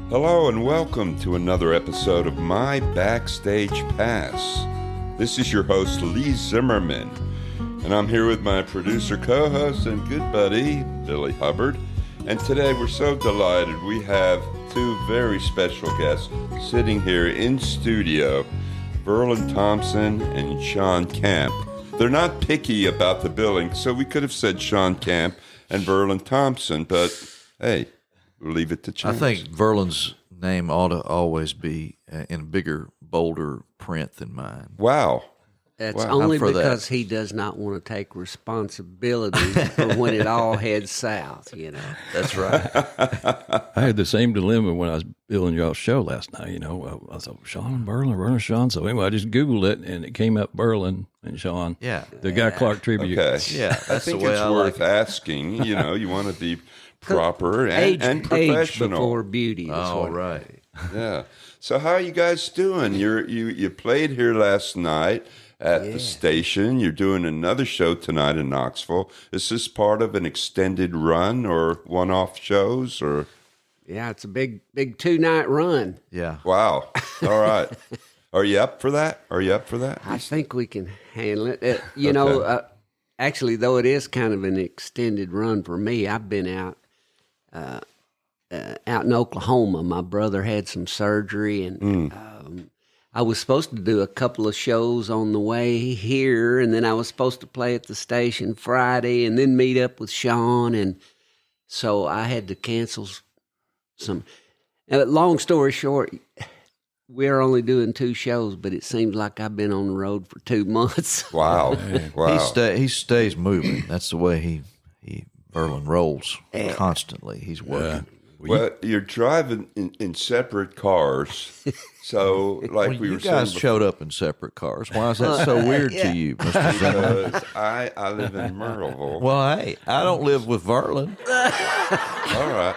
Hello and welcome to another episode of My Backstage Pass. This is your host, Lee Zimmerman, and I'm here with my producer, co-host, and good buddy, Billy Hubbard. And today we're so delighted we have two very special guests sitting here in studio, Verlon Thompson and Shawn Camp. They're not picky about the billing, so we could have said Shawn Camp and Verlon Thompson, but hey, we'll leave it to chance. I think Verlon's name ought to always be in bigger, bolder print than mine. Wow. That's only because he does not want to take responsibility for when it all heads south, you know. That's right. I had the same dilemma when I was billing y'all's show last night, you know. I thought, Shawn, Verlon, Shawn. So anyway, I just Googled it, and it came up Verlon and Shawn. Yeah. The Guy Clark tribute. Okay. Yeah, I think the way it's I worth like asking. You know, you want to be proper and professional. Age before beauty. Oh, right. Yeah. So how are you guys doing? You played here last night at the station. You're doing another show tonight in Knoxville. Is this part of an extended run or one-off shows or? Yeah, it's a big 2-night run. Yeah. Wow. All right. Are you up for that? I think we can handle it. You know, actually, though it is kind of an extended run for me, I've been out in Oklahoma. My brother had some surgery, and I was supposed to do a couple of shows on the way here, and then I was supposed to play at the station Friday and then meet up with Shawn, and so I had to cancel some. Long story short, we're only doing 2 shows, but it seems like I've been on the road for 2 months. Wow. Wow. He stays moving. That's the way Verlon rolls constantly. He's working. Well, you're driving in separate cars, so like we were saying, you guys showed up in separate cars. Why is that so weird to you, Mr. Zimmerman? because I live in Myrtleville. Well, hey, I don't live with Verlon. All right.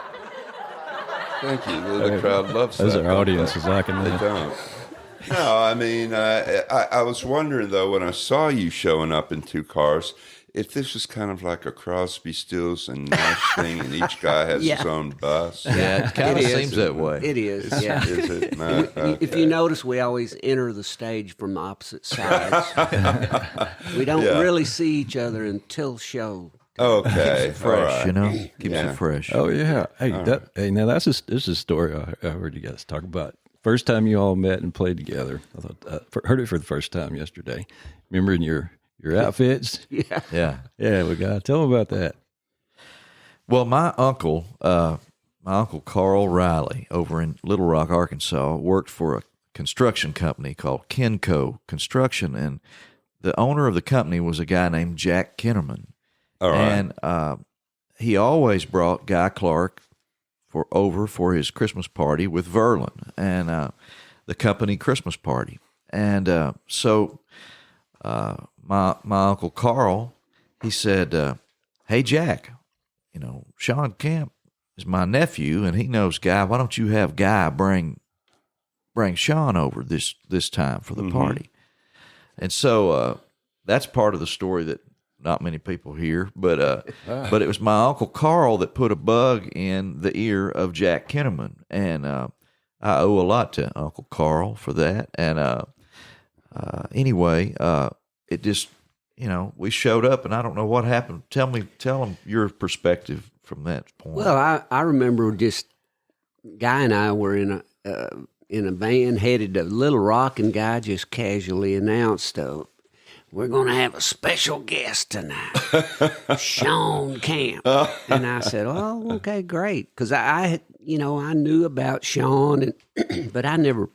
Thank you. The crowd loves that. Those are audiences liking They that. don't. No, I mean, I was wondering, though, when I saw you showing up in 2 cars, if this was kind of like a Crosby, Stills, and Nash thing, and each guy has his own bus. Yeah, it kind of seems that way. It is, yeah. Is it? No, If you notice, we always enter the stage from the opposite sides. We don't really see each other until show. Okay. Fresh, all right. you know? Keeps it fresh. Oh, yeah. Hey, now this is a story I heard you guys talk about. First time you all met and played together. I thought heard it for the first time yesterday. Remember in your outfits? Yeah. Yeah, we got to tell them about that. Well, my uncle Carl Riley over in Little Rock, Arkansas, worked for a construction company called Kenco Construction, and the owner of the company was a guy named Jack Kinnerman. All right. And he always brought Guy Clark over for his Christmas party with Verlon and the company Christmas party. And so my Uncle Carl, he said, hey, Jack, you know, Shawn Camp is my nephew, and he knows Guy. Why don't you have Guy bring Shawn over this time for the party? And so that's part of the story that not many people hear, but it was my Uncle Carl that put a bug in the ear of Jack Kinnerman, and I owe a lot to Uncle Carl for that. And anyway, it just, you know, we showed up, and I don't know what happened. Tell them your perspective from that point. Well, I remember just Guy and I were in a van headed to Little Rock, and Guy just casually announced, we're going to have a special guest tonight, Shawn Camp. And I said, oh, okay, great. Because I knew about Shawn, but I never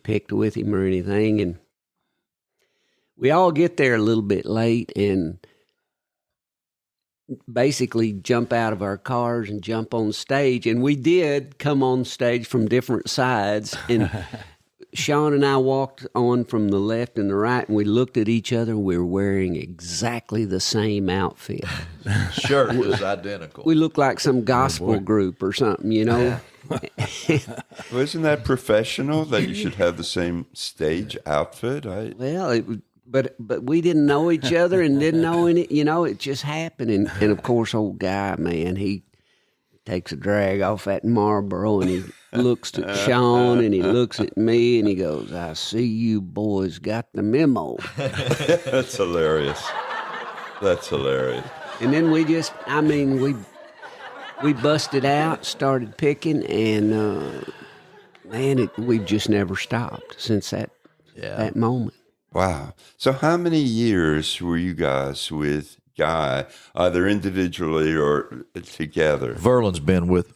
picked with him or anything. And we all get there a little bit late and basically jump out of our cars and jump on stage. And we did come on stage from different sides. And Shawn and I walked on from the left and the right, and we looked at each other, and we were wearing exactly the same outfit. Shirt was identical. We looked like some gospel group or something, you know? Well, isn't that professional that you should have the same stage outfit? Well, but we didn't know each other and didn't know any, you know, it just happened. And of course, old Guy, man, he takes a drag off that Marlboro, and he looks at Shawn, and he looks at me, and he goes, "I see you boys got the memo." That's hilarious. That's hilarious. And then we busted out, started picking, and we've just never stopped since that moment. Wow. So how many years were you guys with Guy, either individually or together? Verlon's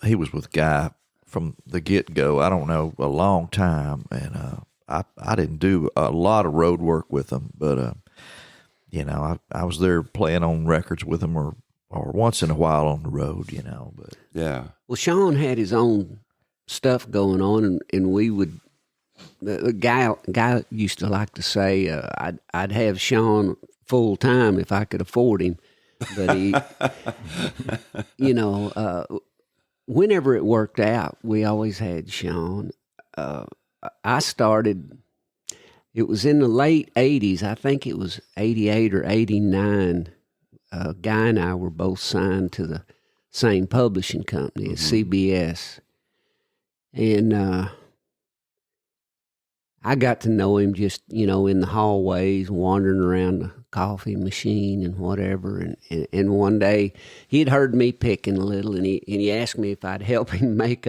he was with Guy from the get-go, I don't know, a long time. And I didn't do a lot of road work with him, but, I was there playing on records with him or once in a while on the road, But Yeah. Well, Shawn had his own stuff going on, and we would. The guy used to like to say, I'd have Shawn full time if I could afford him, but he, whenever it worked out, we always had Shawn. I started. It was in the late '80s. I think it was '88 or '89. Guy and I were both signed to the same publishing company, at CBS, and. I got to know him just, in the hallways, wandering around the coffee machine and whatever. And one day he had heard me picking a little, and he asked me if I'd help him make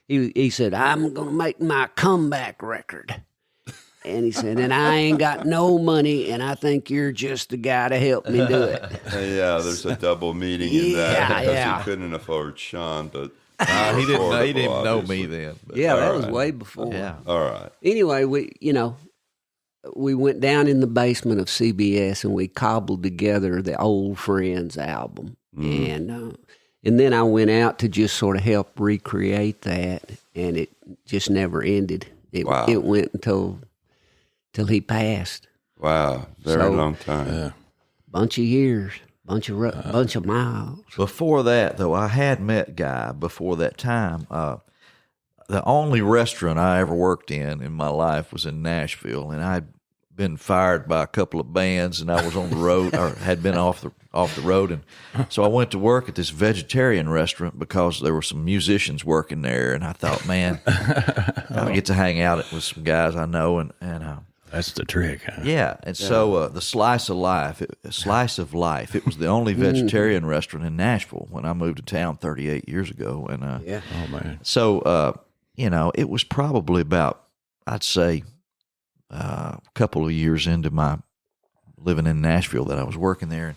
he said, "I'm going to make my comeback record." And he said, "And I ain't got no money, and I think you're just the guy to help me do it." Yeah, there's a double meaning in that. Yeah, Because yeah. he couldn't afford Shawn, but... he didn't even know obviously. me then. But, Yeah, that All was right. way before. yeah. All right. Anyway, we went down in the basement of CBS and we cobbled together the Old Friends album, and then I went out to just sort of help recreate that, and it just never ended. Wow. It went till he passed. Wow. Very long time. Yeah. Bunch of years, bunch of miles. Before that, though, I had met Guy before that time. The only restaurant I ever worked in my life was in Nashville, and I'd been fired by a couple of bands, and I was on the road, or had been off the road, and so I went to work at this vegetarian restaurant because there were some musicians working there, and I thought, man, I get to hang out with some guys I know, and That's the trick, huh? yeah, and so the Slice of Life, it was the only vegetarian restaurant in Nashville when I moved to town 38 years ago, and Oh, man. so it was probably about, I'd say, a couple of years into my living in Nashville that I was working there, and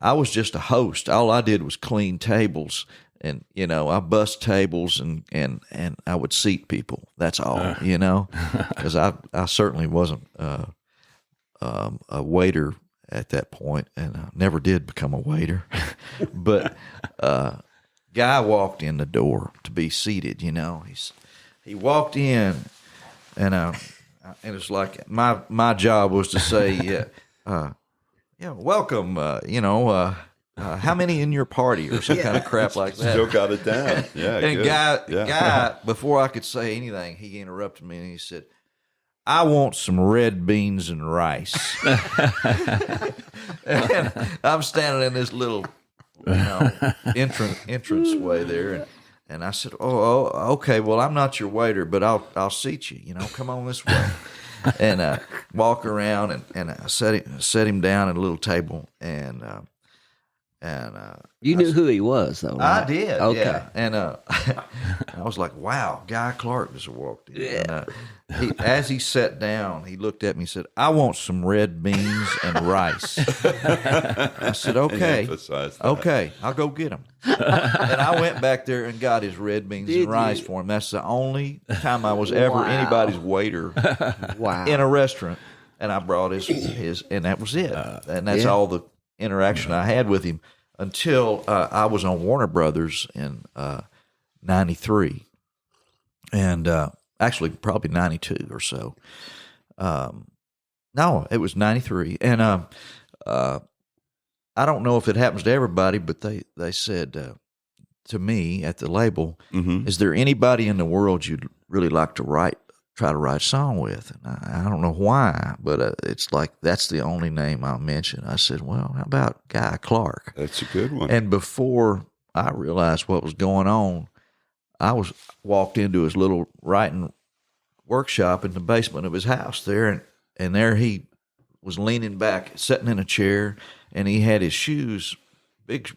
I was just a host. All I did was clean tables, and I bust tables and I would seat people. That's all, because I certainly wasn't a waiter at that point, and I never did become a waiter. But Guy walked in the door to be seated. He walked in, and it was like my job was to say, welcome. How many in your party, or some kind of crap like that. Still got it down. Yeah. And good. Guy, before I could say anything, he interrupted me and he said, "I want some red beans and rice." And I'm standing in this little, entrance way there, and I said, "Oh, okay. Well, I'm not your waiter, but I'll seat you. Come on this way." And walk around and I set him down at a little table, and You knew who he was, though, right? I did. Okay. Yeah. And I was like, wow, Guy Clark just walked in. Yeah. And, as he sat down, he looked at me and said, "I want some red beans and rice." I said, "Okay. Emphasize that. Okay, I'll go get them." And I went back there and got his red beans Did and rice you? for him. That's the only time I was ever Wow. anybody's waiter Wow. in a restaurant. And I brought his and that was it. And that's Yeah. all the interaction I had with him until I was on Warner Brothers in 93. And actually probably 92 or so. No, it was 93. And I don't know if it happens to everybody, but they said to me at the label, "Is there anybody in the world you'd really like to try to write a song with?" And I don't know why, but it's like that's the only name I'll mention. I said, "Well, how about Guy Clark?" That's a good one. And before I realized what was going on. I walked into his little writing workshop in the basement of his house there, and there he was leaning back, sitting in a chair, and he had his shoes, big,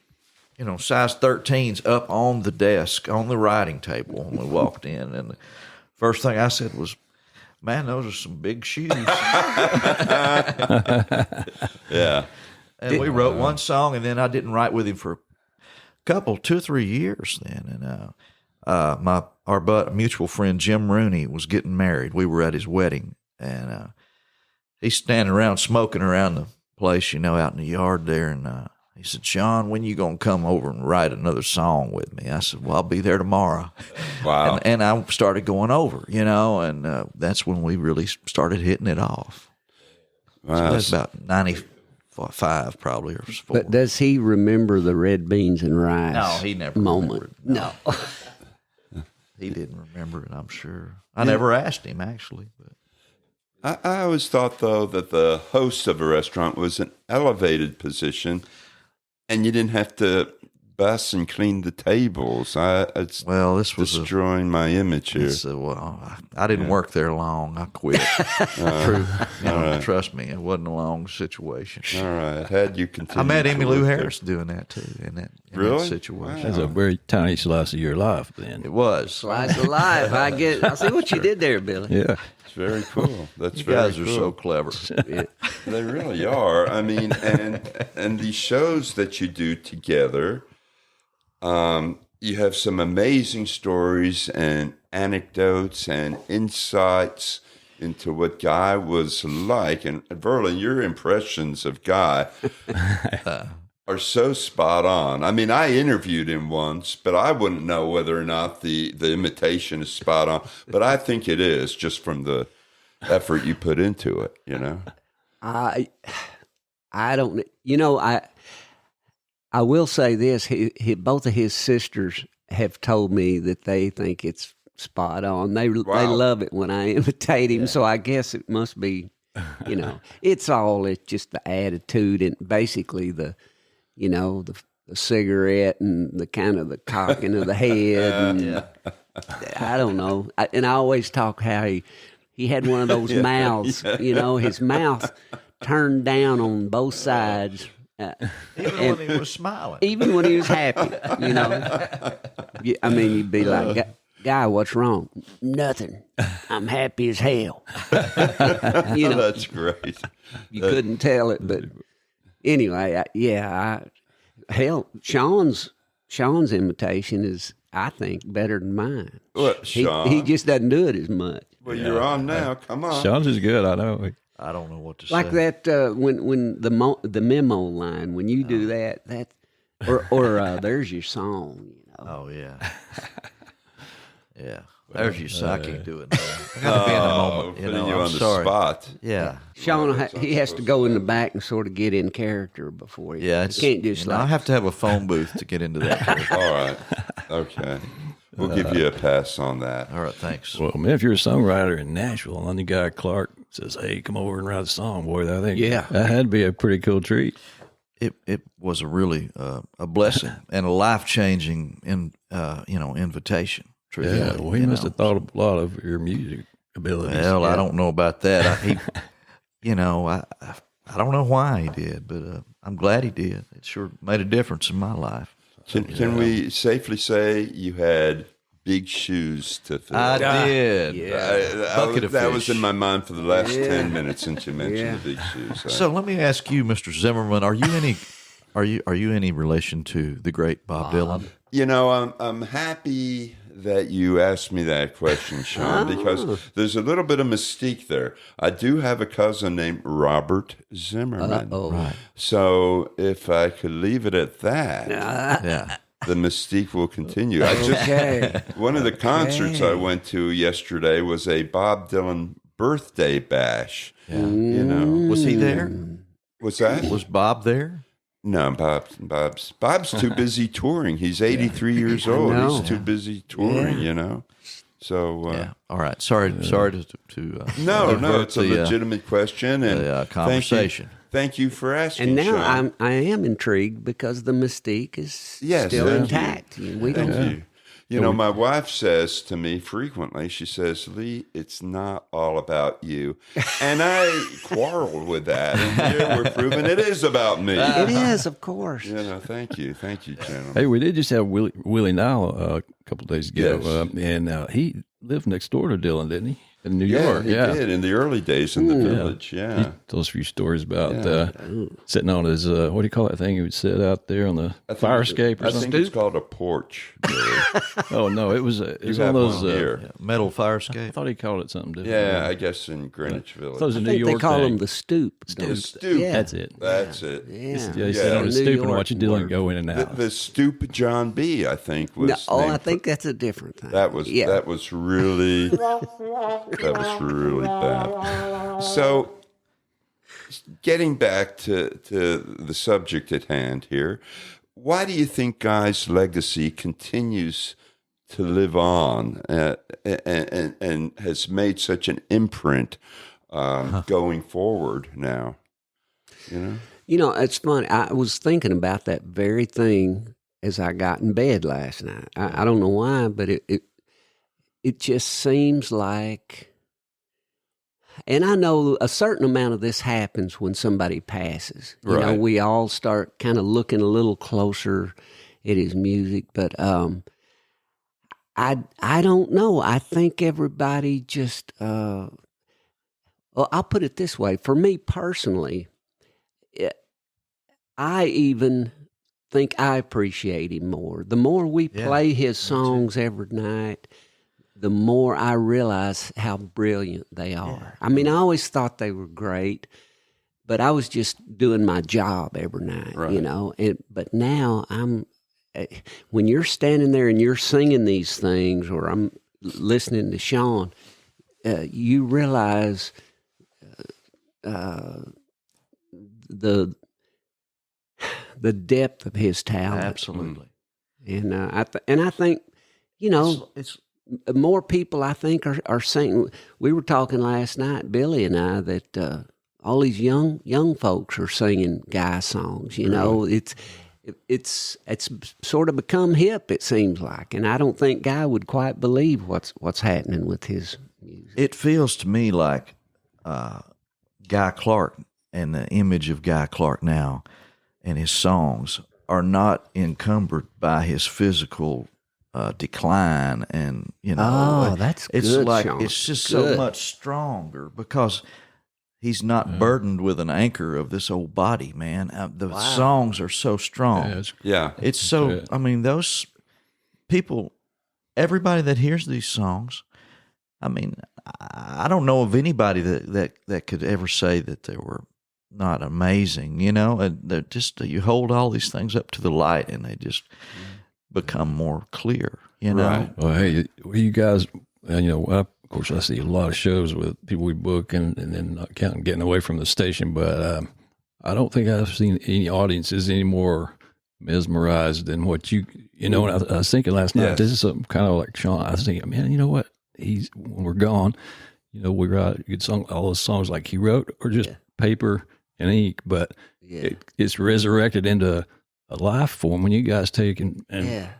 size 13s, up on the desk, on the writing table when we walked in. And the first thing I said was, "Man, those are some big shoes." Yeah. And we wrote one song, and then I didn't write with him for a couple, 2 or 3 years then. And our mutual friend Jim Rooney was getting married. We were at his wedding, and he's standing around smoking around the place, out in the yard there. And he said, "Shawn, when you gonna come over and write another song with me?" I said, "Well, I'll be there tomorrow." Wow. And I started going over, and that's when we really started hitting it off. Wow. So that's about 95 probably, or 4. But does he remember the red beans and rice? No, he never moment. remembered. No. He didn't remember it, I'm sure. I never asked him, actually. But I always thought, though, that the host of a restaurant was an elevated position, and you didn't have to bus and clean the tables. It's this was destroying my image here. I didn't work there long. I quit. Trust me, it wasn't a long situation. All right. Had you continued, I met to Emmylou work Harris doing that too in that situation. That's a very tiny slice of your life, then. It was. Slice of life. I see what you did there, Billy. Yeah. It's very cool. That's You very guys are cool. so clever. They really are. I mean, and these shows that you do together, you have some amazing stories and anecdotes and insights into what Guy was like. And Verlon, your impressions of Guy are so spot on. I mean, I interviewed him once, but I wouldn't know whether or not the imitation is spot on. But I think it is, just from the effort you put into it, I don't. I will say this: both of his sisters have told me that they think it's spot on. They love it when I imitate him. So I guess it must be, it's just the attitude and basically the cigarette and the kind of the cocking of the head. And I don't know. And I always talk how he had one of those mouths. His mouth turned down on both sides. Even when he was smiling. Even when he was happy, I mean, you'd be like, "Guy, what's wrong?" "Nothing. I'm happy as hell." That's great. You couldn't tell it, but anyway, Shawn's imitation is, I think, better than mine. What, Shawn? He just doesn't do it as much. Well, you're on now. Come on. Shawn's is good, I know. I don't know what to Like say. that when the memo line, when you do that or there's your song. Oh yeah, yeah. There's your song. I can't do it now. I gotta be in the moment. Putting I'm you on the sorry. spot. Yeah, Shawn, he has to go in the back and sort of get in character before he. yeah. He can't just I have to have a phone booth to get into that. All right. Okay. We'll give you a pass on that. All right, thanks. Well, man, if you're a songwriter in Nashville and the guy Clark says, "Hey, come over and write a song," boy, I think that had to be a pretty cool treat. It was a really a blessing and a life-changing invitation. Truly. Yeah, well, he must have thought a lot of your music abilities. Well, I don't know about that. I don't know why he did, but I'm glad he did. It sure made a difference in my life. Can we safely say you had big shoes to fill? I did. Yeah. That was in my mind for the last 10 minutes since you mentioned the big shoes. So let me ask you, Mr. Zimmerman, are you any relation to the great Bob Dylan? I'm happy that you asked me that question, Shawn, because there's a little bit of mystique there. I do have a cousin named Robert Zimmerman. Right. So if I could leave it at that, Yeah. the mystique will continue. One of the concerts I went to yesterday was a Bob Dylan birthday bash. Yeah. Was he there? What's that? Was Bob there? No, Bob's too busy touring. He's 83 years old. He's too busy touring, So Yeah. All right. Sorry to no, divert it's a the, legitimate question and conversation. thank you for asking. And now Shawn. I am intrigued because the mystique is still thank you. intact. We Thank don't. you. You know, my wife says to me frequently, she says, Lee, it's not all about you. And I quarrel with that. And here we're proving it is about me. It is, of course. You know, thank you. Thank you, gentlemen. Hey, we did just have Willie Nile a couple of days ago, Yes. and he lived next door to Dylan, didn't he? In New Yeah, York. he did in the early days in the village. He Yeah. told us a few stories about sitting on his, what do you call that thing? He would sit out there on the fire escape or I something. think it's called a porch. Billy. Oh, no, it was one of have those. one here. Metal fire I escape. thought he called it something different. Yeah, I guess in Greenwich Village. I thought it was a I New think York they call thing. them the stoop. The stoop. Yeah. That's it. That's it. Yeah. Yeah, he sat on his New stoop and York watched Dylan go in and out. The stoop John B, I think, was No, named I for- think that's a different thing. That was really bad. So, getting back to the subject at hand here, why do you think Guy's legacy continues to live on and has made such an imprint going forward now? You know, it's funny. I was thinking about that very thing as I got in bed last night. I don't know why, but it just seems like, and I know a certain amount of this happens when somebody passes. You know, Right. we all start kind of looking a little closer at his music, but I don't know. I think everybody just well, I'll put it this way. For me personally, I even think I appreciate him more. The more we play his songs every night, the more I realize how brilliant they are. I mean, I always thought they were great, but I was just doing my job every night, you know. But now when you're standing there and you're singing these things, or I'm listening to Shawn, you realize the depth of his talent. Absolutely. And I think, you know, It's more people I think are singing. We were talking last night, Billy and I, that all these young folks are singing Guy songs. You know, it's sort of become hip. It seems like, and I don't think Guy would quite believe what's happening with his music. It feels to me like Guy Clark and the image of Guy Clark now and his songs are not encumbered by his physical decline, and Oh, that's it's good, like Shawn. it's just so Good. much stronger because he's not burdened with an anchor of this old body, man. The songs are so strong. Yeah. It's so. I mean, those people, everybody that hears these songs, I mean, I don't know of anybody that could ever say that they were not amazing. You know, and they're just, you hold all these things up to the light, and they just become more clear. You know, Right. Well, hey, you guys, of course, I see a lot of shows with people we book and then not counting getting away from the station, but I don't think I've seen any audiences any more mesmerized than what you know. And I was thinking last night, Yes. this is something kind of like Shawn. I was thinking, man, you know what? When we're gone, we write good song, all those songs like he wrote, or just paper and ink, but it's resurrected into a life form when you guys take and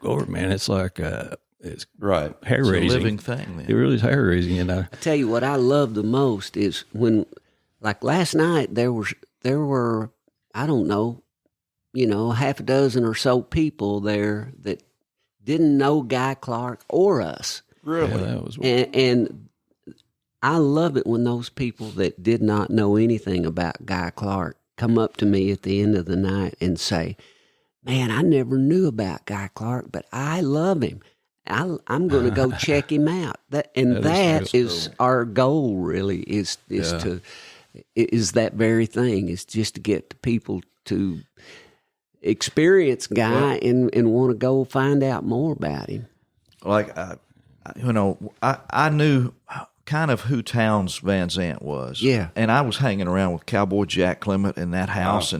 go over, man. It's like it's Right. hair it's a raising. living thing. Then. It really is hair raising, I tell you what I love the most is when, like last night, there were I don't know, half a dozen or so people there that didn't know Guy Clark or us, Really? Yeah, that was and I love it when those people that did not know anything about Guy Clark come up to me at the end of the night and say, "Man, I never knew about Guy Clark, but I love him. I'm going to go check him out." That is our goal. Really, is that very thing. Is just to get the people to experience Guy and want to go find out more about him. Like, I knew kind of who Townes Van Zandt was. Yeah. And I was hanging around with Cowboy Jack Clement in that house,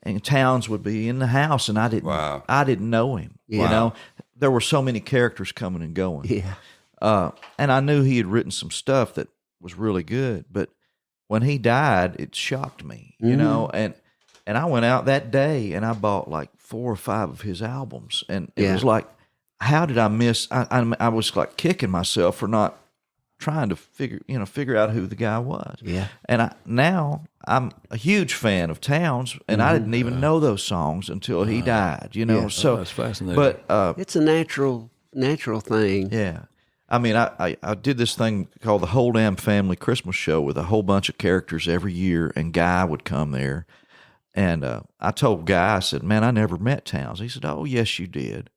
and Townes would be in the house, and I didn't know him. Yeah. You know, there were so many characters coming and going. Yeah. And I knew he had written some stuff that was really good, but when he died, it shocked me, you know, and I went out that day and I bought like 4 or 5 of his albums, and it was like, how did I miss? I was like kicking myself for not trying to figure out who the guy was. Yeah, and now I'm a huge fan of Townes, and I didn't even know those songs until he died. You know, so that's fascinating. But it's a natural thing. Yeah. I mean, I did this thing called the Whole Damn Family Christmas Show with a whole bunch of characters every year, and Guy would come there. And I told Guy, I said, man, I never met Townes. He said, oh, yes, you did.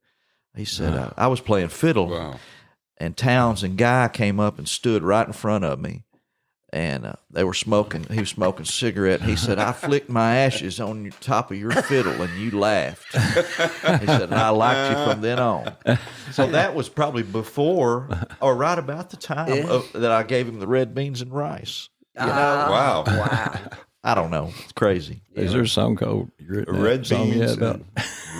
He said, I was playing fiddle, and Townes and Guy came up and stood right in front of me, and they were smoking. He was smoking a cigarette. He said, I flicked my ashes on the top of your fiddle, and you laughed. He said, and I liked you from then on. So that was probably before or right about the time that I gave him the red beans and rice. You know? Wow. I don't know. It's crazy. Is there a song called Red Beans and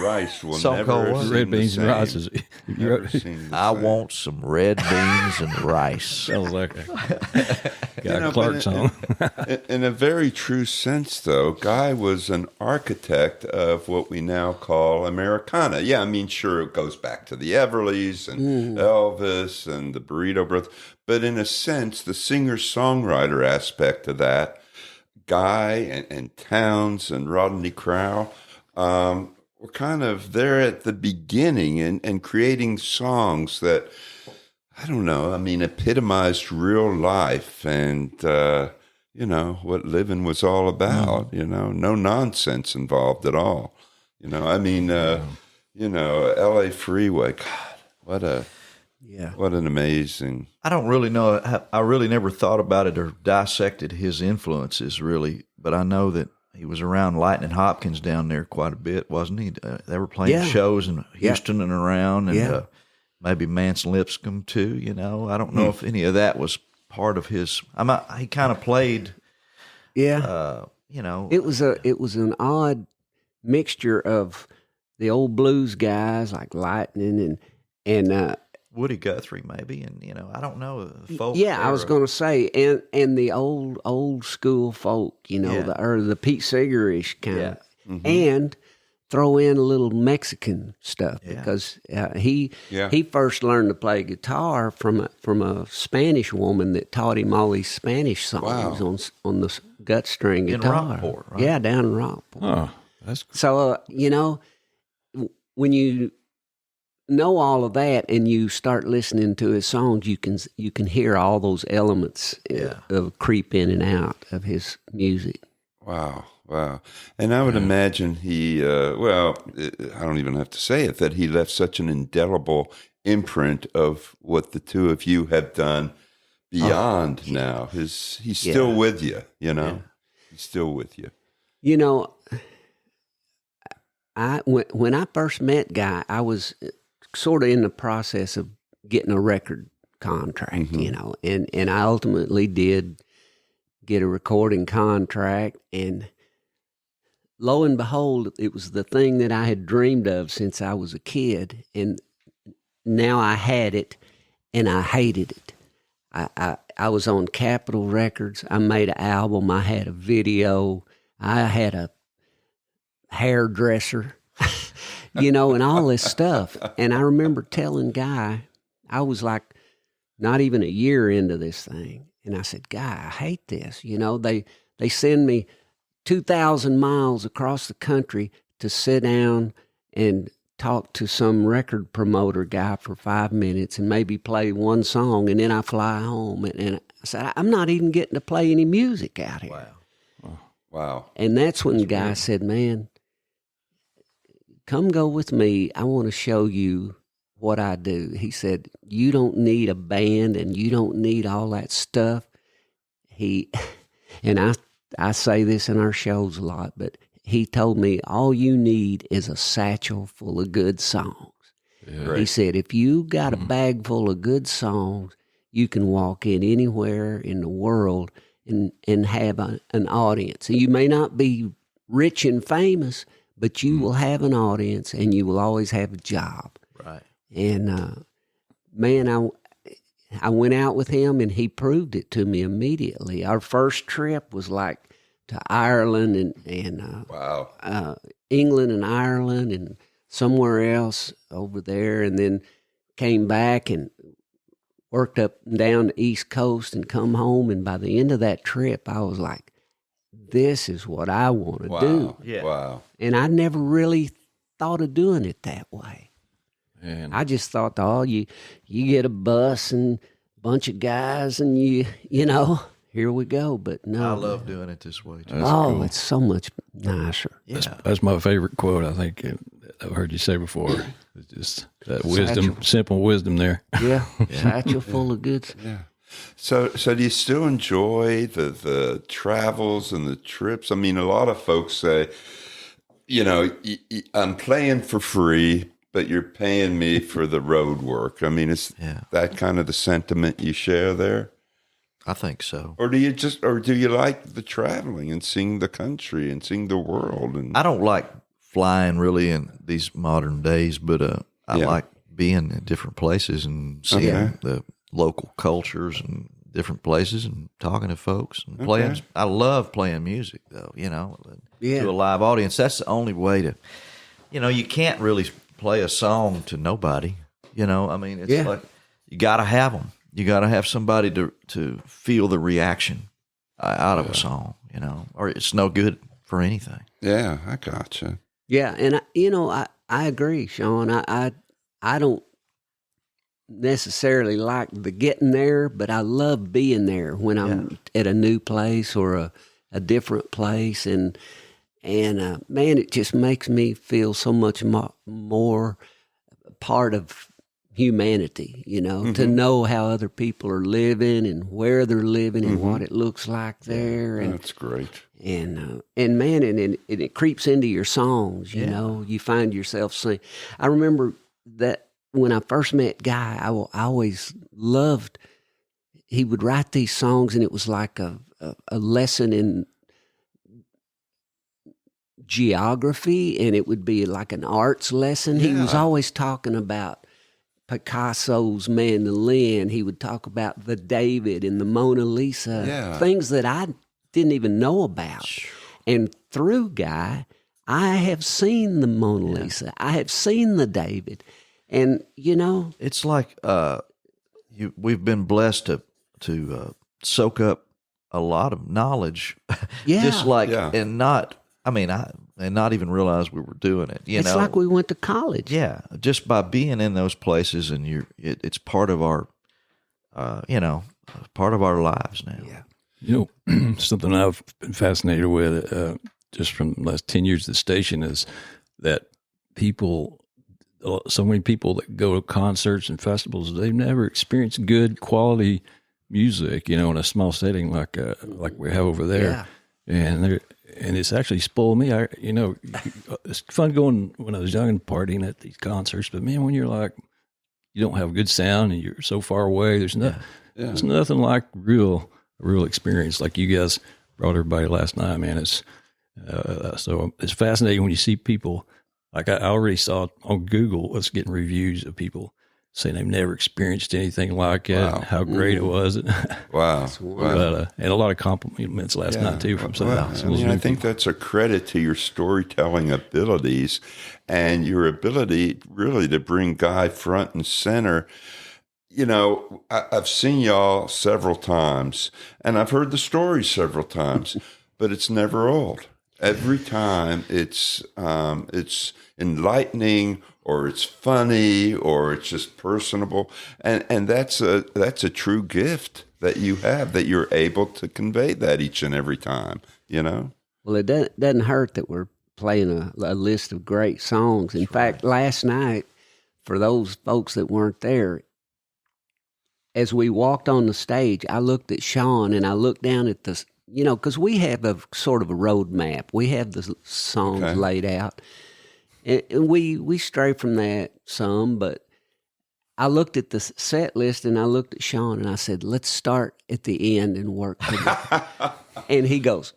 Rice will Song never called what? sing Red Beans the and same. Rice? Never sing the I same. want some red beans and rice. Sounds like a Guy Clark song. In a very true sense, though, Guy was an architect of what we now call Americana. Yeah, I mean, sure, it goes back to the Everlys and Elvis and the Burrito Brothers, but in a sense, the singer-songwriter aspect of that, Guy and Townes and Rodney Crowell were kind of there at the beginning and creating songs that, I don't know, I mean, epitomized real life and, you know, what living was all about, you know, no nonsense involved at all. You know, I mean, you know, LA Freeway, God, what an amazing... I don't really know. I really never thought about it or dissected his influences, really. But I know that he was around Lightning Hopkins down there quite a bit, wasn't he? They were playing shows in Houston and around, and maybe Manson Lipscomb too, you know. I don't know if any of that was part of his... he kind of played, you know... It was an odd mixture of the old blues guys like Lightning and Woody Guthrie, maybe, and you know, I don't know. Folk I was going to say, and the old school folk, you know, the Pete Seeger-ish kind, and throw in a little Mexican stuff because he first learned to play guitar from a Spanish woman that taught him all these Spanish songs on the gut string guitar. In Rockport, right? Yeah, down in Rockport. Oh, that's cool. So you know, when you know all of that and you start listening to his songs, you can hear all those elements of creep in and out of his music. Wow. And I would imagine he, I don't even have to say it, that he left such an indelible imprint of what the two of you have done beyond now. He's still with you, you know? He's still with you. You know, when I first met Guy, I was sort of in the process of getting a record contract, you know, and I ultimately did get a recording contract, and lo and behold, it was the thing that I had dreamed of since I was a kid, and now I had it, and I hated it. I was on Capitol Records. I made an album. I had a video. I had a hairdresser. You know, and all this stuff. And I remember telling Guy, I was like not even a year into this thing. And I said, Guy, I hate this. You know, they send me 2,000 miles across the country to sit down and talk to some record promoter guy for 5 minutes and maybe play one song, and then I fly home. And I said, I'm not even getting to play any music out here. Wow. And that's when Guy said, man, come go with me. I want to show you what I do. He said, you don't need a band and you don't need all that stuff. And I say this in our shows a lot, but he told me all you need is a satchel full of good songs. Yeah. He said, if you got a bag full of good songs, you can walk in anywhere in the world and have an audience. And you may not be rich and famous, but you will have an audience, and you will always have a job. Right. And man, I went out with him, and he proved it to me immediately. Our first trip was like to Ireland and Wow. England and Ireland and somewhere else over there, and then came back and worked up and down the East Coast and come home. And by the end of that trip, I was like, this is what I want to do. Yeah. Wow. And I never really thought of doing it that way. And I just thought, you get a bus and a bunch of guys and you know, here we go. But no. I love doing it this way, too. That's oh, cool. it's so much nicer. Yeah. That's my favorite quote, I think I've heard you say before. It's just that wisdom, simple wisdom there. Yeah, satchel full of goods. Yeah. So do you still enjoy the travels and the trips? I mean, a lot of folks say, you know, I'm playing for free, but you're paying me for the road work. I mean, is that kind of the sentiment you share there? I think so. Or do you like the traveling and seeing the country and seeing the world? And I don't like flying really in these modern days, but I like being in different places and seeing the local cultures and different places and talking to folks and playing. I love playing music, though, you know, to a live audience. That's the only way to, you know, you can't really play a song to nobody, you know. I mean, it's like you got to have them. You got to have somebody to feel the reaction out of a song, you know, or it's no good for anything. Yeah, I gotcha. Yeah, and I agree, Shawn. I don't necessarily like the getting there, but I love being there when I'm at a new place or a different place, and man, it just makes me feel so much more part of humanity, you know, to know how other people are living and where they're living and what it looks like there. And that's great. And man, and it creeps into your songs, you know. You find yourself singing. I remember that when I first met Guy, I always loved, he would write these songs, and it was like a lesson in geography, and it would be like an arts lesson. He was always talking about Picasso's mandolin. He would talk about the David and the Mona Lisa, things that I didn't even know about. And through Guy, I have seen the Mona Lisa. I have seen the David. And, you know, it's like we've been blessed to soak up a lot of knowledge, just like and not even realize we were doing it. You know, it's like we went to college. Yeah, just by being in those places, and it's part of our, part of our lives now. Yeah. You know, something I've been fascinated with just from the last 10 years of the station is that so many people that go to concerts and festivals, they've never experienced good quality music, you know, in a small setting like we have over there. Yeah. And it's actually spoiled me. It's fun going when I was young and partying at these concerts, but man, when you're like, you don't have good sound and you're so far away, there's nothing like real experience like you guys brought everybody last night, man. It's so it's fascinating when you see people, like I already saw on Google, us getting reviews of people saying they've never experienced anything like it, how great it was. Wow. But, and a lot of compliments last night, too, from some I think that's a credit to your storytelling abilities and your ability really to bring Guy front and center. You know, I've seen y'all several times, and I've heard the story several times, but it's never old. Every time it's enlightening, or it's funny, or it's just personable, and that's a true gift that you have, that you're able to convey that each and every time. You know. Well, it doesn't hurt that we're playing a list of great songs. In fact, last night, for those folks that weren't there, as we walked on the stage, I looked at Shawn and I looked down at the, you know, because we have a sort of a road map. We have the songs laid out. And we stray from that some, but I looked at the set list and I looked at Shawn and I said, let's start at the end and work to it. And he goes,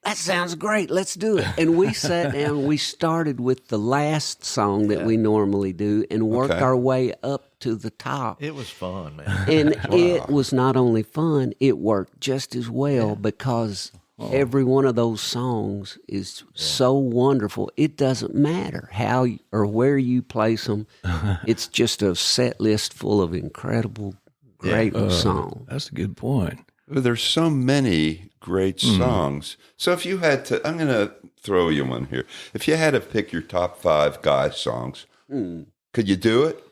that sounds great. Let's do it. And we sat down. We started with the last song that we normally do and worked our way up to the top. It was fun, man. And it was not only fun, it worked just as well because every one of those songs is so wonderful. It doesn't matter how or where you place them. It's just a set list full of incredible, great songs. That's a good point. Well, there's so many great songs. So if you had to, I'm going to throw you one here. If you had to pick your top 5 Guy songs, could you do it?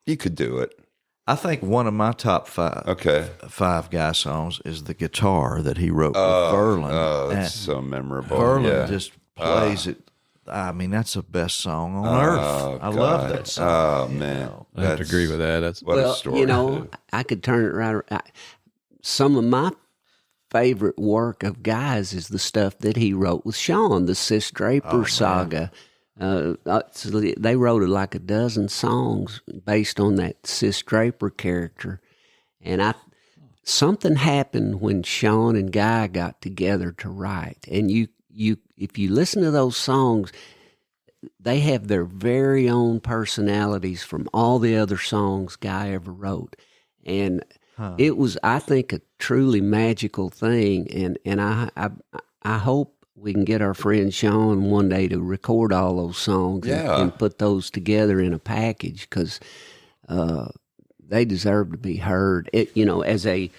You could do it. I think one of my top 5 Guy songs is the guitar that he wrote with Verlon. Oh, that's so memorable. Verlon just plays it. I mean, that's the best song on earth. I love that song. Oh, man. I have to agree with that. That's What a story. I could turn it right around. Some of my favorite work of Guy's is the stuff that he wrote with Shawn, the Sis Draper saga. So they wrote like a dozen songs based on that Sis Draper character. And something happened when Shawn and Guy got together to write. And if you listen to those songs, they have their very own personalities from all the other songs Guy ever wrote. And it was, I think, a truly magical thing. And I hope we can get our friend Shawn one day to record all those songs and put those together in a package because they deserve to be heard. As a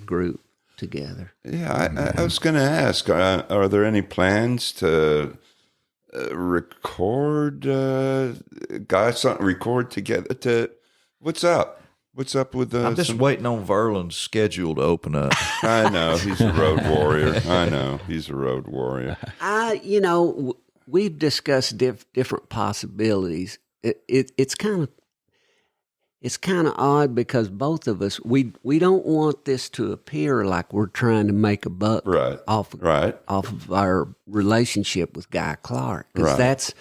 group together. Yeah, I was going to ask: are there any plans to record record together? What's up? What's up with I'm just waiting on Verlon's schedule to open up. I know he's a road warrior. We've discussed different possibilities. It's kind of odd because both of us we don't want this to appear like we're trying to make a buck off of our relationship with Guy Clark because that's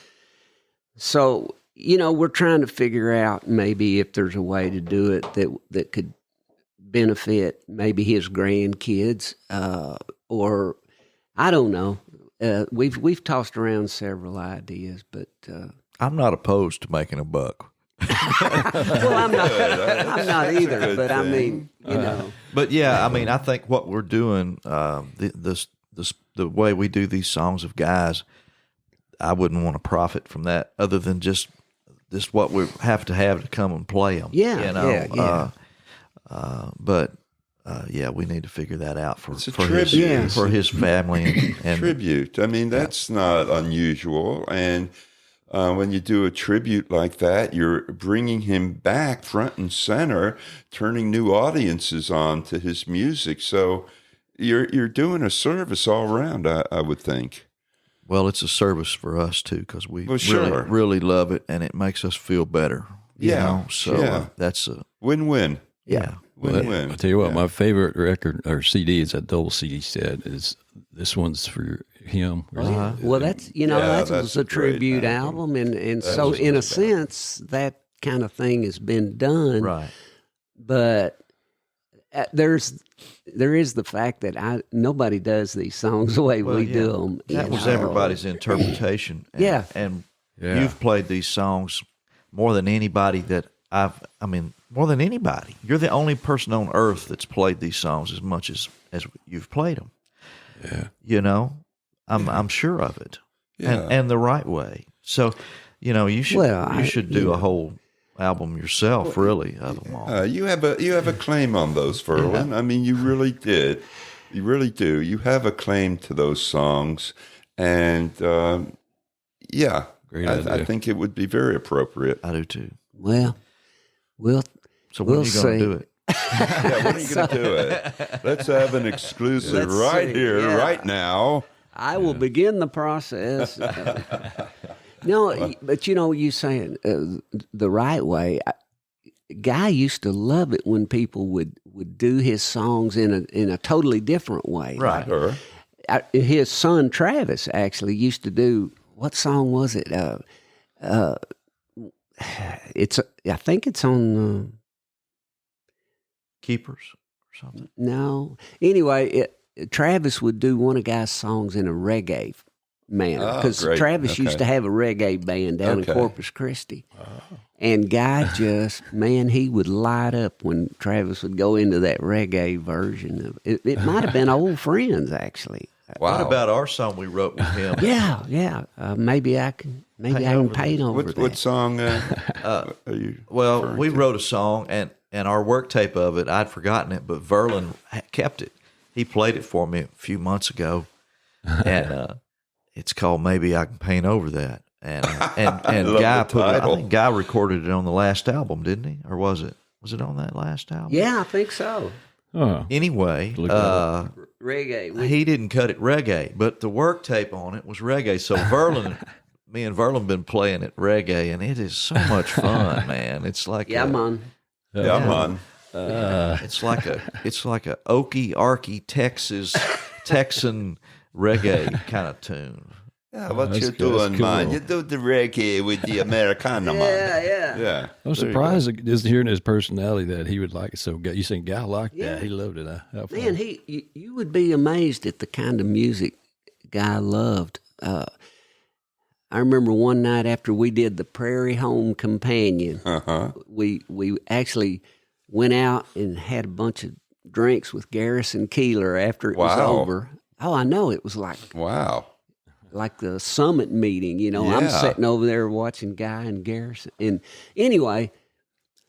so. We're trying to figure out maybe if there's a way to do it that could benefit maybe his grandkids, or I don't know. We've tossed around several ideas, but I'm not opposed to making a buck. Well, I'm not either. But I mean, But yeah, I mean, I think what we're doing, the way we do these songs of Guys, I wouldn't want to profit from that other than just what we have to come and play them. Yeah. We need to figure that out for tribute. for his family and tribute. I mean, that's not unusual. And when you do a tribute like that, you're bringing him back front and center, turning new audiences on to his music. So you're doing a service all around, I would think. Well, it's a service for us too because we really love it and it makes us feel better. That's a win-win. Yeah. Win-win. I'll tell you what, my favorite record or CD is that double CD set. Is this one's for him? Well, that's was a tribute album, and so in a sense, that kind of thing has been done. Right. But there is the fact that nobody does these songs the way we do them. That was everybody's interpretation. And you've played these songs more than anybody that more than anybody. You're the only person on earth that's played these songs as much as you've played them. Yeah. I'm sure of it. Yeah. And the right way. So, you should do a whole album yourself, really, of them all. You have a claim on those, Verlon. I mean, you really did. You really do. You have a claim to those songs, and Great idea. I think it would be very appropriate. I do too. Well, so when are you going to do it? Yeah, when are you going to do it? Let's have an exclusive right now. I will begin the process. No, but you saying the right way. Guy used to love it when people would do his songs in a totally different way. Right. His son Travis actually used to do, what song was it? I think it's on Keepers or something. No. Anyway, Travis would do one of Guy's songs in a reggae manner because Travis used to have a reggae band down in Corpus Christi. And Guy just, man, he would light up when Travis would go into that reggae version of it. It might have been Old Friends, actually. Wow. What about our song we wrote with him? Yeah. Maybe I can paint over that. What song are you? Well, we wrote a song, and our work tape of it, I'd forgotten it, but Verlon kept it. He played it for me a few months ago, and it's called "Maybe I Can Paint Over That." And Guy I think Guy recorded it on the last album, didn't he? Or was it? Was it on that last album? Yeah, I think so. Anyway, reggae. He didn't cut it reggae, but the work tape on it was reggae. So me and Verlon been playing it reggae, and it is so much fun, man. It's like man. It's like a oaky, arky Texan reggae kind of tune. Yeah, what you doing, man? You do the reggae with the Americana, man. Yeah. I'm surprised just hearing his personality that he would like it so good. You think Guy liked that? He loved it. Man, you would be amazed at the kind of music Guy loved. I remember one night after we did the Prairie Home Companion, we actually went out and had a bunch of drinks with Garrison Keillor after it was over. Oh, I know. It was like like the summit meeting, you know. I'm sitting over there watching Guy and Garrison. And anyway,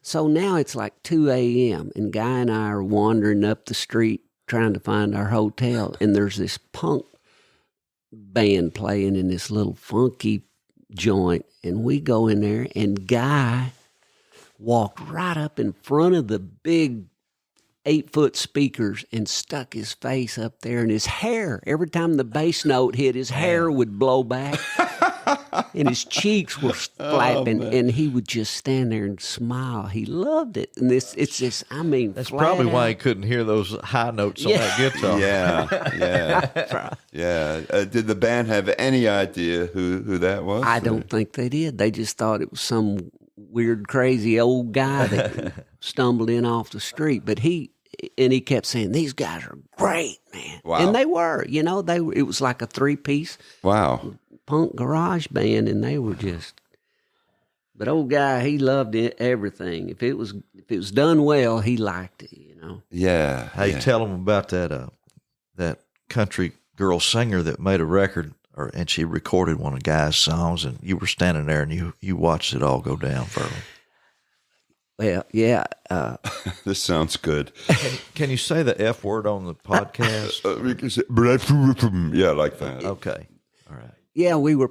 so now it's like 2 a.m. and Guy and I are wandering up the street trying to find our hotel. And there's this punk band playing in this little funky joint. And we go in there and Guy walked right up in front of the big 8-foot speakers and stuck his face up there, and his hair, every time the bass note hit, his hair would blow back and his cheeks were flapping, and he would just stand there and smile. He loved it. And that's probably why he couldn't hear those high notes on that guitar. Did the band have any idea who that was? I don't think they did. They just thought it was some weird, crazy old guy that stumbled in off the street. But he kept saying, "These guys are great, man." Wow. And they were, you know, it was like a 3-piece punk garage band, and they were just. But old Guy, he loved everything. If it was done well, he liked it, you know. Yeah. Hey, tell them about that country girl singer that made a record, and she recorded one of Guy's songs, and you were standing there and you watched it all go down, Verlon. Well, yeah. This sounds good. Can you say the F word on the podcast? Yeah, like that. Okay. All right. Yeah, we were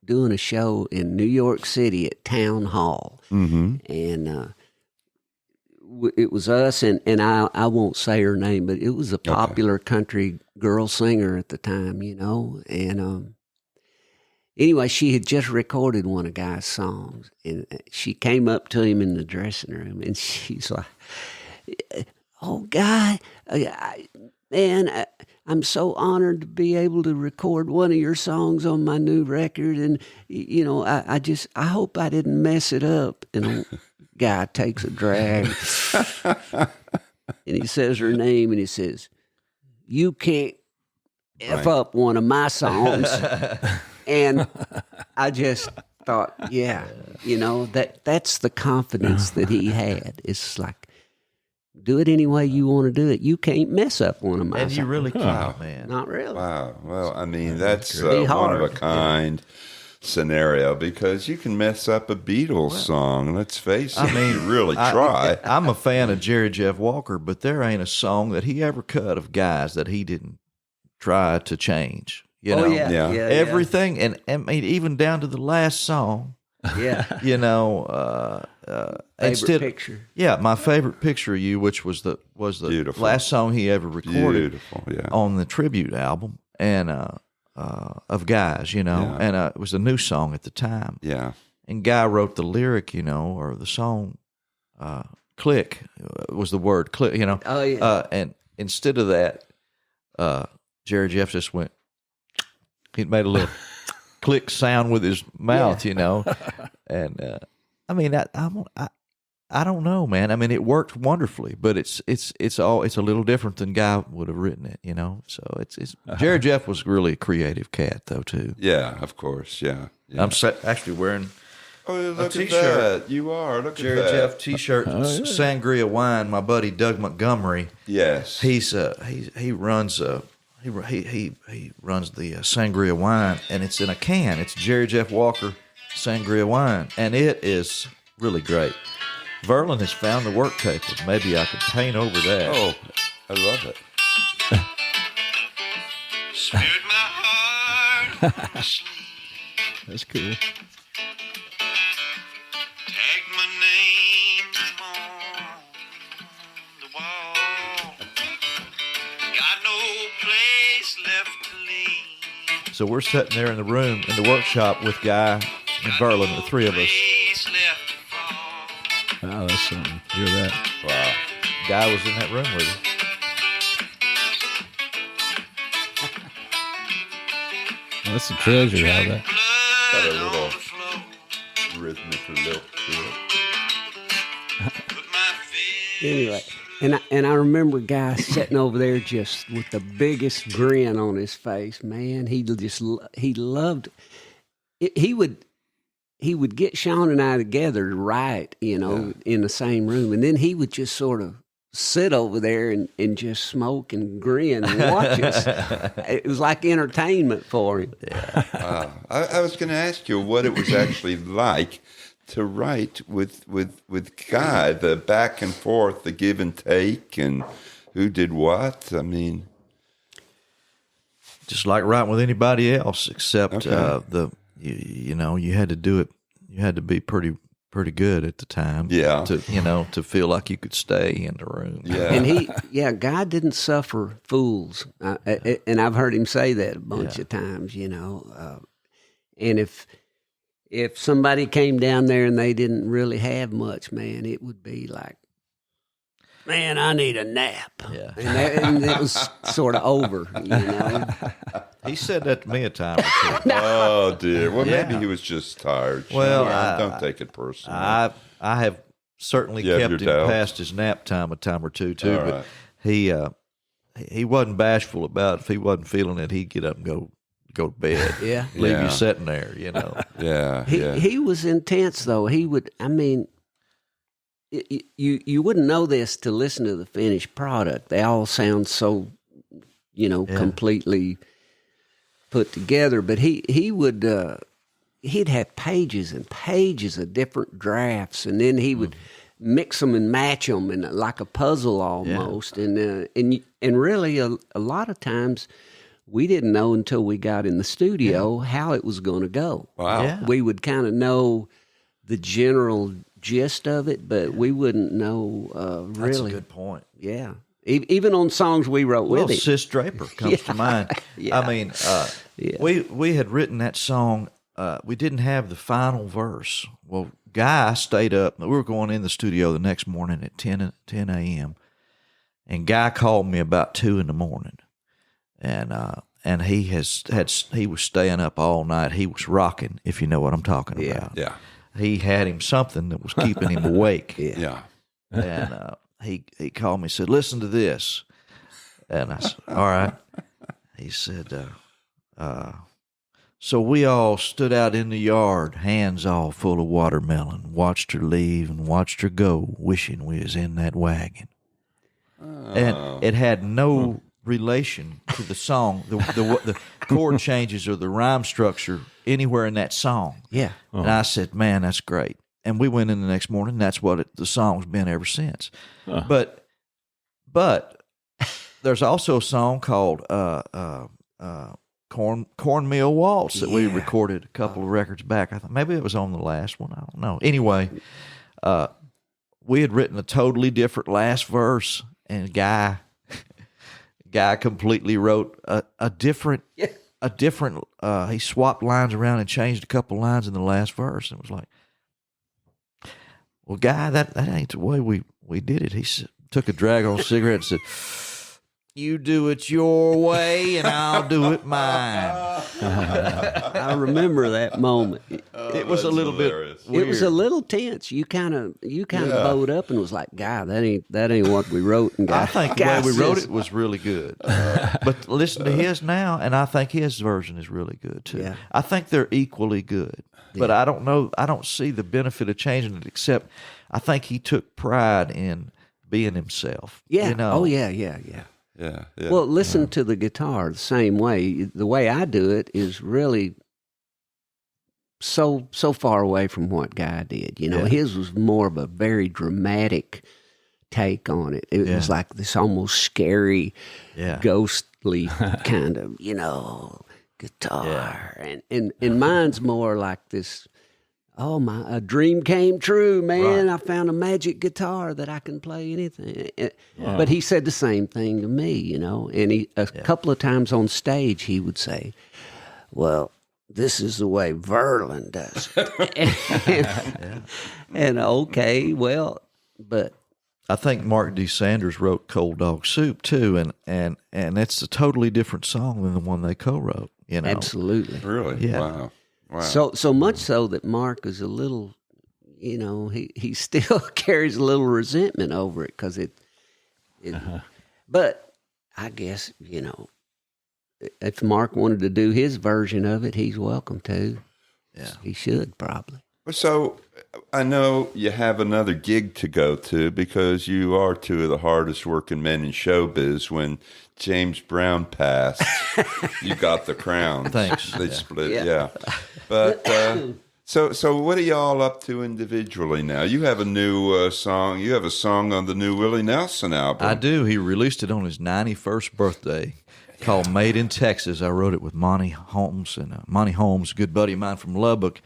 doing a show in New York City at Town Hall, and it was us, and I won't say her name, but it was a popular country girl singer at the time, you know, and anyway, she had just recorded one of Guy's songs, and she came up to him in the dressing room, and she's like, "Oh, Guy, man, I'm so honored to be able to record one of your songs on my new record, and you know, I hope I didn't mess it up." And Guy takes a drag, and he says her name, and he says, "You can't F up one of my songs." And I just thought, you know, that's the confidence that he had. It's like, do it any way you want to do it. You can't mess up one of my songs. And you really can't, man. Not really. Wow. Well, I mean, that's one of a kind scenario, because you can mess up a Beatles song. Let's face it. I mean, you really try. I'm a fan of Jerry Jeff Walker, but there ain't a song that he ever cut of Guy's that he didn't try to change. You know, everything, and I mean, even down to the last song. Yeah, you know, favorite picture. Yeah, my favorite picture of you, which was the Beautiful. last song he ever recorded yeah. on the tribute album, and of Guy's, you know, and it was a new song at the time. Yeah, and Guy wrote the lyric, you know, or the song. Click was the word click, you know. Oh yeah. And instead of that, Jerry Jeff just went. He made a little click sound with his mouth, you know, and I mean, I don't know, man. I mean, it worked wonderfully, but it's a little different than Guy would have written it, you know. So it's Jerry Jeff was really a creative cat, though, too. Yeah, of course. Yeah. I'm actually wearing Oh, look at t-shirt. that. You are. Look Jerry at that. Jeff T-shirt, Sangria Wine. My buddy Doug Montgomery. Yes. He runs he runs the Sangria Wine, and it's in a can. It's Jerry Jeff Walker Sangria Wine, and it is really great. Verlon has found the work paper. Maybe I could paint over that. Oh, I love it. Smeared my heart with sleep. That's cool. Tag my name on the wall. Got no place left to leave. So we're sitting there in the room, in the workshop with Guy and Verlon, the three of us. Place left to fall. Oh, that's something. Hear that? Wow. Guy was in that room with us. Well, that's a treasure out of that. Got a Blood little on the floor. rhythmic lilt to it. Put my fist Anyway, and I remember Guy sitting over there just with the biggest grin on his face. Man, he loved it. He would get Shawn and I together to write, you know, in the same room, and then he would just sort of sit over there and just smoke and grin and watch us. It was like entertainment for him. Wow. I was going to ask you what it was actually like to write with Guy, the back and forth, the give and take, and who did what. I mean, Just like writing with anybody else, except Okay. you know, you had to do it. You had to be pretty good at the time. Yeah. To feel like you could stay in the room. yeah. And Guy didn't suffer fools, and I've heard him say that a bunch of times, you know. And if somebody came down there and they didn't really have much, man, it would be like, man, I need a nap. Yeah. And it was sort of over, you know. He said that to me a time or two. Oh dear. Well, maybe Yeah. he was just tired. Well, don't take it personally. I have certainly You have kept your him doubts? past his nap time a time or two too. All But he wasn't bashful about it. If he wasn't feeling it, he'd get up and go to bed. Yeah. Leave Yeah. you sitting there, you know. yeah. He was intense, though. He would, I mean, you wouldn't know this to listen to the finished product. They all sound so, you know, completely put together. But he would, he'd have pages and pages of different drafts, and then he would mix them and match them, and like a puzzle almost. And really, a lot of times, we didn't know until we got in the studio how it was going to go. Wow. Yeah. We would kind of know the general gist of it, but we wouldn't know really. That's a good point. Yeah. Even on songs we wrote with Well, him. Sis Draper comes to mind. Yeah. I mean, we had written that song. We didn't have the final verse. Well, Guy stayed up. We were going in the studio the next morning at 10 a.m., and Guy called me about 2 in the morning. And he was staying up all night. He was rocking, if you know what I'm talking about. Yeah. He had him something that was keeping him awake. Yeah. And he called me and said, "Listen to this." And I said, "All right." He said, so we all stood out in the yard, hands all full of watermelon, watched her leave and watched her go, wishing we was in that wagon. And it had no relation to the song, the chord changes or the rhyme structure anywhere in that song. Yeah. And I said, "Man, that's great." And we went in the next morning. And that's what the song's been ever since. But there's also a song called Cornmeal Waltz that we recorded a couple of records back. I thought maybe it was on the last one. I don't know. Anyway, we had written a totally different last verse, and Guy completely wrote a different. He swapped lines around and changed a couple lines in the last verse. And it was like, well, Guy, that ain't the way we did it. He took a drag on a cigarette and said, You do it your way, and I'll do it mine. I remember that moment. It was a little hilarious. bit weird. It was a little tense. You kind of bowed up and was like, "God, that ain't what we wrote." And I think the way we wrote it was really good. But listen to his now, and I think his version is really good too. Yeah. I think they're equally good. But I don't know. I don't see the benefit of changing it, except I think he took pride in being himself. Yeah. You know? Oh yeah. Yeah. Well, listen to the guitar the same way. The way I do it is really so far away from what Guy did. You know, his was more of a very dramatic take on it. It was like this almost scary, ghostly kind of, guitar. And mine's more like this. Oh, a dream came true, man. Right. I found a magic guitar that I can play anything. Wow. But he said the same thing to me, and a couple of times on stage he would say, well, this is the way Verlon does it. and okay, well, but I think Mark D. Sanders wrote Cold Dog Soup too, and it's a totally different song than the one they co-wrote, Absolutely. Really? Yeah. Wow. So much so that Mark is a little, he still carries a little resentment over it because it But I guess, if Mark wanted to do his version of it, he's welcome to. Yeah. He should probably. So I know you have another gig to go to because you are two of the hardest working men in showbiz. When James Brown passed, you got the crown. Thanks. They split, yeah. But so what are y'all up to individually now? You have a new song. You have a song on the new Willie Nelson album. I do. He released it on his 91st birthday called Made in Texas. I wrote it with Monty Holmes, and Monty Holmes, a good buddy of mine from Lubbock.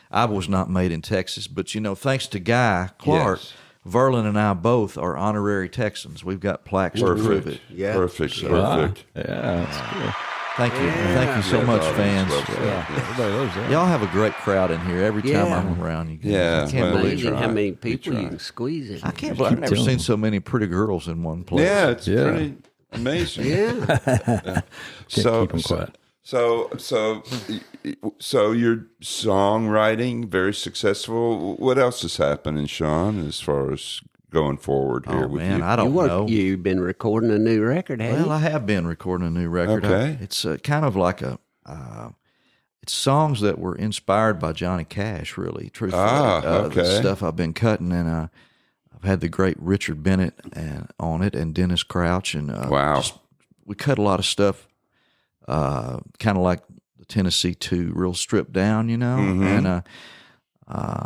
I was not made in Texas, but, thanks to Guy Clark, Verlon and I both are honorary Texans. We've got plaques to prove it. Yeah. Perfect. Yeah, that's cool. Thank you. Thank you so much, fans. Everybody loves that. Y'all have a great crowd in here every time I'm around you guys. Yeah. I can't believe how many people you can squeeze in. I can't believe I've never seen so many pretty girls in one place. Yeah, it's pretty amazing. Yeah. Keep them quiet. So your songwriting, very successful. What else is happening, Shawn, as far as going forward here with you? I don't know. You've been recording a new record, haven't you? Well, I have been recording a new record. Okay. It's kind of like it's songs that were inspired by Johnny Cash, really, truthfully. Okay. The stuff I've been cutting, and I've had the great Richard Bennett on it, and Dennis Crouch, and wow. We cut a lot of stuff, kind of like the Tennessee 2, real stripped down, Mm-hmm. and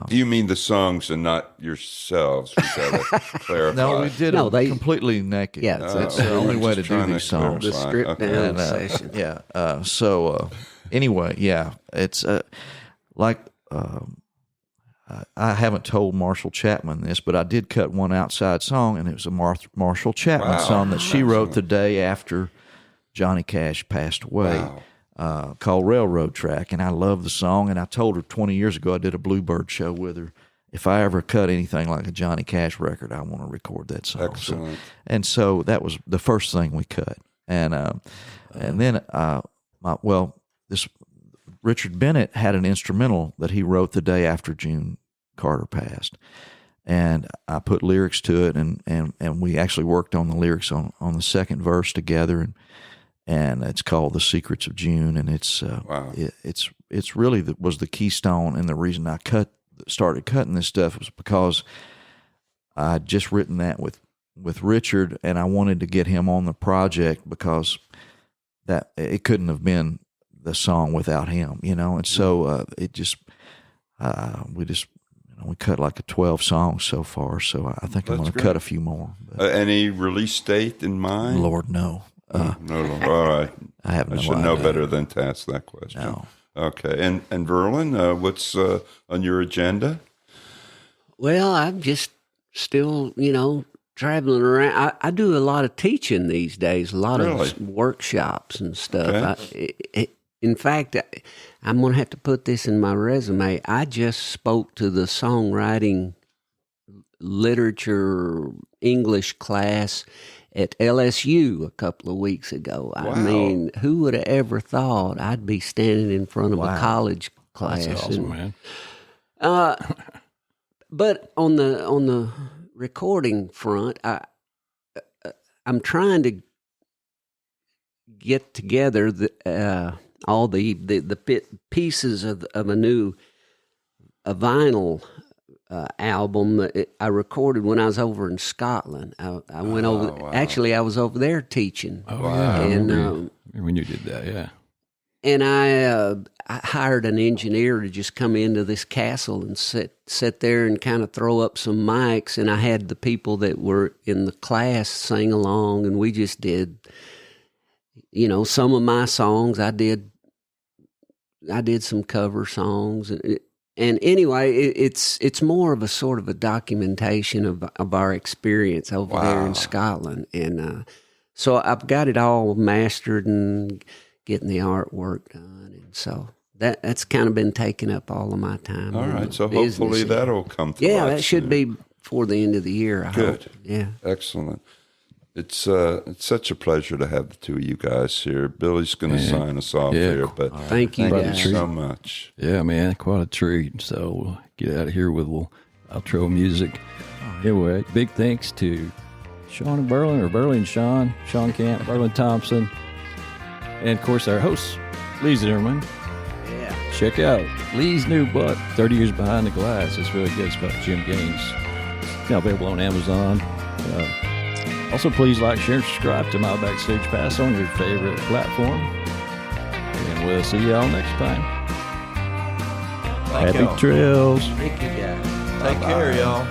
Do you mean the songs and not yourselves? We gotta clarify. No, we did them completely naked. Yeah, that's the only way to do these songs. The stripped down session. Yeah. So anyway, it's like I haven't told Marshall Chapman this, but I did cut one outside song, and it was a Marshall Chapman song that she wrote the day after Johnny Cash passed away. Wow. Called Railroad Track, and I love the song, and I told her 20 years ago I did a Bluebird show with her. If I ever cut anything like a Johnny Cash record, I want to record that song. Excellent. So that was the first thing we cut. And then, this Richard Bennett had an instrumental that he wrote the day after June Carter passed. And I put lyrics to it, and we actually worked on the lyrics on the second verse together, and it's called The Secrets of June, and it's it's really was the keystone, and the reason I started cutting this stuff was because I'd just written that with Richard, and I wanted to get him on the project because that it couldn't have been the song without him, and so we cut like 12 songs so far, so I think I'm going to cut a few more. Any release date in mind? Lord, no. No. All right. I have no idea. I should know better than to ask that question. No. Okay. And Verlon, what's on your agenda? Well, I'm just still, traveling around. I do a lot of teaching these days, a lot of workshops and stuff. Okay. In fact, I'm going to have to put this in my resume. I just spoke to the songwriting literature English class at LSU a couple of weeks ago. Wow. I mean, who would have ever thought I'd be standing in front of a college class? That's awesome, man. But on the recording front, I'm trying to get together all the pieces of a vinyl album that I recorded when I was over in Scotland. I went over. Wow. Actually, I was over there teaching. Oh, yeah. And Remember when you did that, yeah. and I hired an engineer to just come into this castle and sit there and kind of throw up some mics. And I had the people that were in the class sing along, and we just did, some of my songs. I did some cover songs, and anyway, it's more of a sort of a documentation of our experience over there in Scotland, and so I've got it all mastered and getting the artwork done, and so that's kind of been taking up all of my time. All right, so hopefully that'll come to yeah, life that should be before the end of the year. I Good. hope. Yeah, excellent. It's such a pleasure to have the two of you guys here. Billy's going to sign us off here, but thank you thank guys you so much. Yeah, man, quite a treat. So we'll get out of here with a little outro music. Anyway, big thanks to Shawn and Verlon, or Verlon and Shawn, Shawn Camp, Verlon Thompson, and of course our host, Lee Zimmerman. Yeah. Check out Lee's new book, 30 Years Behind the Glass. It's really good. It's about Jim Gaines. It's now available on Amazon. Also, please like, share, and subscribe to My Backstage Pass on your favorite platform. And we'll see y'all next time. Thank Happy y'all. trails. Thank you guys. Take care, y'all.